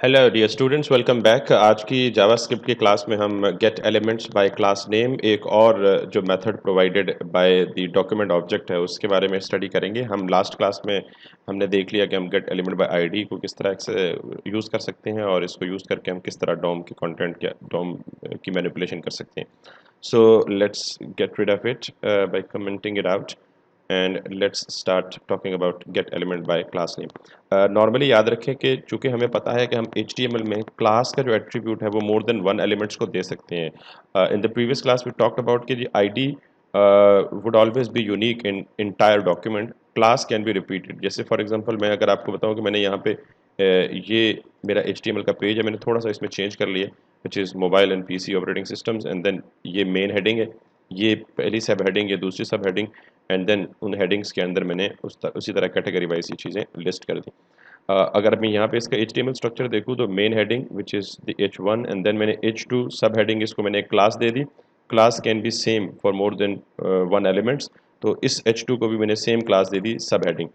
Hello dear students, welcome back. आज की JavaScript की क्लास में हम get elements by class name एक और जो method provided by the document object है उसके बारे में स्टडी करेंगे। हम लास्ट क्लास में हमने देख लिया कि हम गेट एलिमेंट बाय आईडी को किस तरह से यूज़ कर सकते हैं और इसको यूज़ करके हम किस तरह डॉम की कंटेंट या डॉम की मैनिपुलेशन कर सकते हैं। So let's get rid of it by commenting it out and let's start talking about get element by class name. Normally याद रखें कि चूंकि हमें पता है कि हम HTML में क्लास का जो एट्रीब्यूट है वो मोर देन वन एलिमेंट्स को दे सकते हैं। In the previous class we talked about कि ID would always be unique in entire document. Class can be repeated. जैसे फॉर एग्जांपल मैं अगर आपको बताऊं कि मैंने यहाँ पे ये मेरा HTML का पेज है, मैंने थोड़ा सा इसमें चेंज कर लिया which is mobile and PC operating systems, and then ये मेन हेडिंग है, ये पहली सब हेडिंग, ये दूसरी सब हेडिंग, एंड देन उन हेडिंग्स के अंदर मैंने उसी तरह कैटेगरी वाइज ये चीज़ें लिस्ट कर दी। अगर मैं यहाँ पे इसका HTML स्ट्रक्चर देखूँ तो main heading which is the H1, and then मैंने H2 सब हेडिंग, इसको मैंने एक क्लास दे दी। Class can be same for more than one elements, तो इस H2 को भी मैंने सेम क्लास दे दी सब हेडिंग,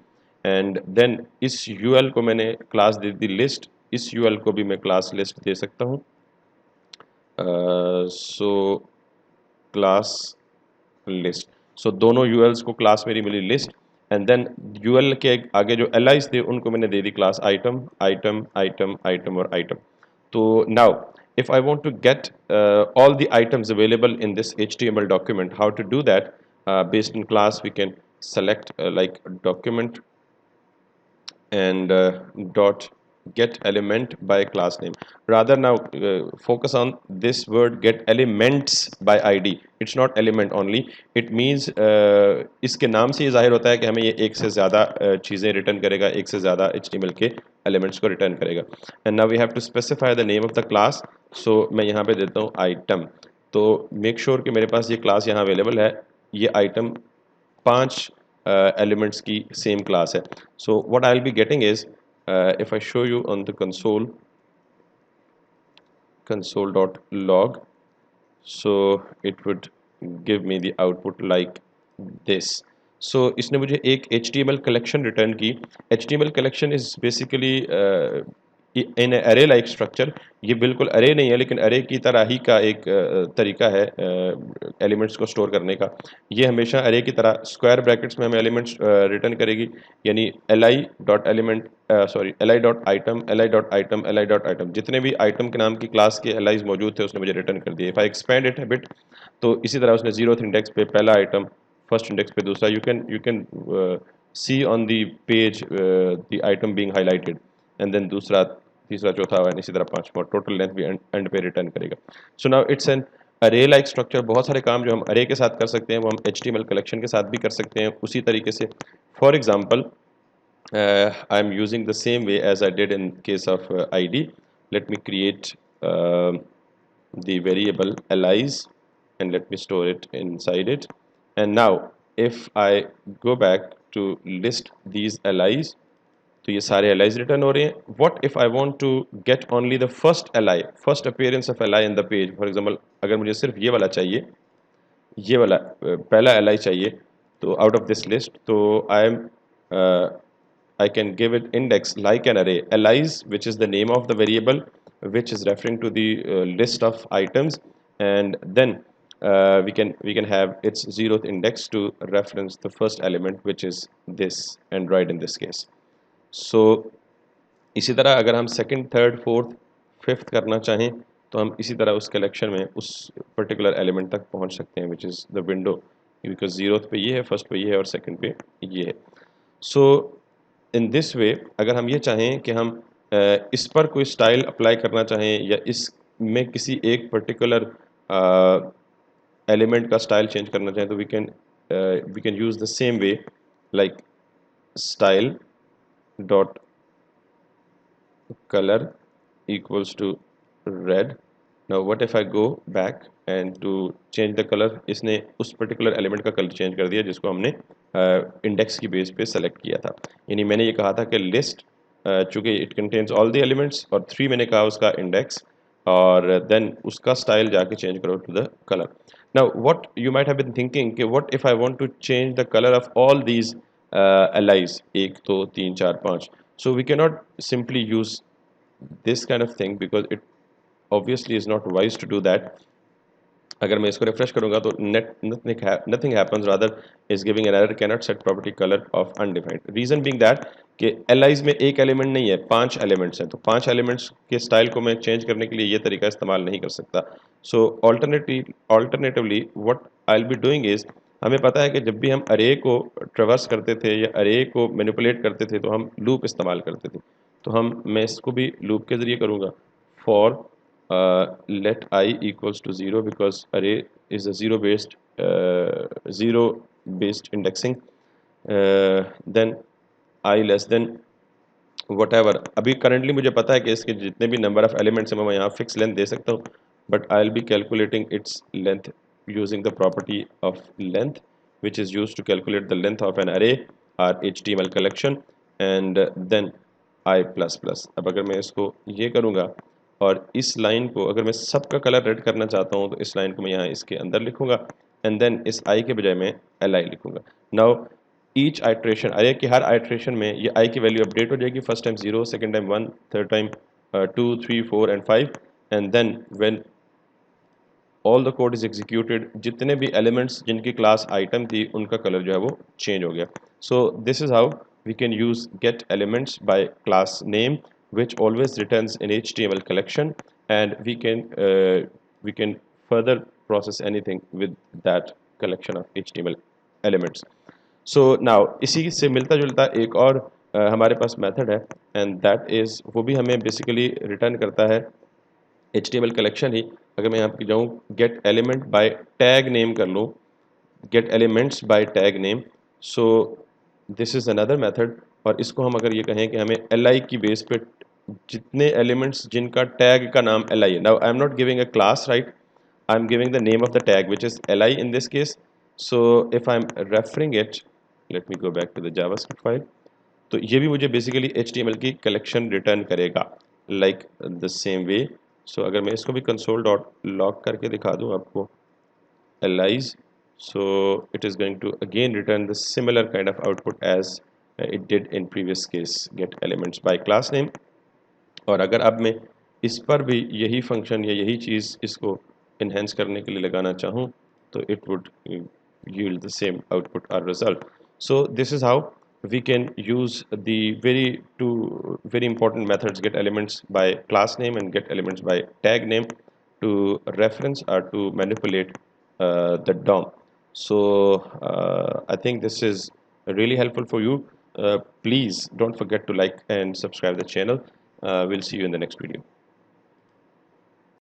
एंड देन इस UL को मैंने क्लास दे दी लिस्ट, इस UL को भी मैं क्लास लिस्ट दे सकता हूँ। सो क्लास लिस्ट, सो दोनों यूएल्स को क्लास मेरी मिली लिस्ट, एंड देन यूएल के आगे जो एलाइज थे उनको मैंने दे दी class item item item item और आइटम। तो now if I want to get all the items available in this HTML document, how to do that? Based on class we can select like document and dot get element by class name. Rather now focus on this word get elements by ID. It's not element only, it means इसके नाम से ये जाहिर होता है कि हमें ये एक से ज़्यादा चीज़ें रिटर्न करेगा, एक से ज़्यादा HTML के एलिमेंट्स को रिटर्न करेगा। And now we have to specify the name of the class. So मैं यहाँ पे देता हूँ आइटम, तो मेक श्योर कि मेरे पास ये क्लास यहाँ अवेलेबल है। ये आइटम 5 elements की same class है। So what I'll be getting is if I show you on the console.log, so it would give me the output like this. So इसने मुझे एक HTML collection return की। HTML collection is basically इन अरे like structure. ये बिल्कुल अरे नहीं है, लेकिन अरे की तरह ही का एक तरीका है एलिमेंट्स को स्टोर करने का। ये हमेशा अरे की तरह स्क्वायर ब्रैकेट्स में हमें एलिमेंट्स रिटर्न करेगी, यानी li dot element sorry li dot item li dot item li dot item, जितने भी आइटम के नाम की क्लास के li's मौजूद थे उसने मुझे रिटर्न कर दिए। If I expand it bit, तो इसी तरह उसने 0th इंडेक्स पे पहला आइटम, फर्स्ट इंडेक्स पे दूसरा, you can see on the page the item being highlighted, and then दूसरा, तीसरा, चौथा, और इसी तरह पांचवा, टोटल लेंथ भी एंड पे रिटर्न करेगा। So now it's an array like structure. बहुत सारे काम जो हम अरे के साथ कर सकते हैं वो हम HTML कलेक्शन के साथ भी कर सकते हैं उसी तरीके से। For example I am using the same way as I did in case of ID. Let me create the variable allies and let me store it inside it. And now if I go back to list these allies, तो ये सारे allies return हो रहे हैं। What if I want to get only the first ally, first appearance of ally in the page? For example, अगर मुझे सिर्फ ये वाला चाहिए, ये वाला पहला ally चाहिए, तो out of this list, तो I can give it index like an array, allies, which is the name of the variable, which is referring to the list of items, and then we can have its 0th index to reference the first element, which is this Android in this case. सो इसी तरह अगर हम second, third, fourth, fifth करना चाहें तो हम इसी तरह उस कलेक्शन में उस पर्टिकुलर एलिमेंट तक पहुंच सकते हैं, विच is the window, because 0th पे ये है, फर्स्ट पे ये है और सेकंड पे ये है। सो इन दिस वे अगर हम ये चाहें कि हम इस पर कोई स्टाइल अप्लाई करना चाहें या इस में किसी एक पर्टिकुलर एलिमेंट का स्टाइल चेंज करना चाहें, तो we can use the same way, like style dot color equals to red. Now what if I go back and to change the color, इसने उस particular element का color change कर दिया जिसको हमने index की base पे select किया था। यानी मैंने ये कहा था कि list चूँकि it contains all the elements, और 3 मैंने कहा उसका index, और then उसका style जाके change करो to the color. Now what you might have been thinking कि what if I want to change the color of all these allies, 1 2 3 4 5, so we cannot simply use this kind of thing because it obviously is not wise to do that. अगर मैं इसको refresh करूंगा तो nothing happens, rather is giving an error, cannot set property color of undefined. Reason being that कि allies में एक element नहीं है, 5 एलिमेंट्स हैं, तो 5 एलिमेंट्स के स्टाइल को मैं चेंज करने के लिए ये तरीका इस्तेमाल नहीं कर सकता. So alternatively what I will be doing is, हमें पता है कि जब भी हम अरे को ट्रेवर्स करते थे या अरे को मैनिपुलेट करते थे तो हम लूप इस्तेमाल करते थे. तो मैं इसको भी लूप के ज़रिए करूँगा. For let I equals to 0 because array is a zero based indexing. Then I less than whatever. अभी currently मुझे पता है कि इसके जितने भी number of elements हैं मैं यहाँ fixed length दे सकता हूँ, but I'll be calculating its length using the property of length which is used to calculate the length of an array or HTML collection and then I plus plus. अब अगर मैं इसको ये करूँगा और इस लाइन को अगर मैं सबका कलर रेड करना चाहता हूँ तो इस लाइन को मैं यहाँ इसके अंदर लिखूंगा एंड देन इस आई के बजाय मैं एल आई लिखूंगा. नाउ ईच आइट्रेशन, अरे कि हर आइट्रेशन में ये आई की वैल्यू अपडेट हो जाएगी. First time 0, second time 1, third time 2, 3, 4 and 5 and then when all the code is executed जितने भी एलिमेंट्स जिनकी क्लास आइटम थी उनका कलर जो है वो चेंज हो गया. So this is how we can use get elements by class name which always returns an HTML collection and we can further process anything with that collection of HTML elements. So now इसी से मिलता जुलता एक और हमारे पास method है and that is वो भी हमें basically return करता है HTML collection ही. अगर मैं यहाँ पे जाऊँ get element by tag name कर लूँ, get elements by tag name, so this is another method. और इसको हम अगर ये कहें कि हमें li की बेस पे जितने एलिमेंट्स जिनका टैग का नाम li है. Now I am not giving a class, right, I am giving the name of the tag which is li in this case. So if I'm referring it, let me go back to the JavaScript file. तो ये भी मुझे basically HTML की collection return करेगा like the same वे. सो अगर मैं इसको भी console डॉट लॉग करके दिखा दूँ आपको li's, so it is going to again return the similar kind of output as it did in previous case, get elements by class name. और अगर अब मैं इस पर भी यही फंक्शन या यही चीज़ इसको इन्हेंस करने के लिए लगाना चाहूँ तो it would yield the same output or result. So this is how we can use the very important methods get elements by class name and get elements by tag name to reference or to manipulate the DOM. So I think this is really helpful for you. Please don't forget to like and subscribe the channel. We'll see you in the next video.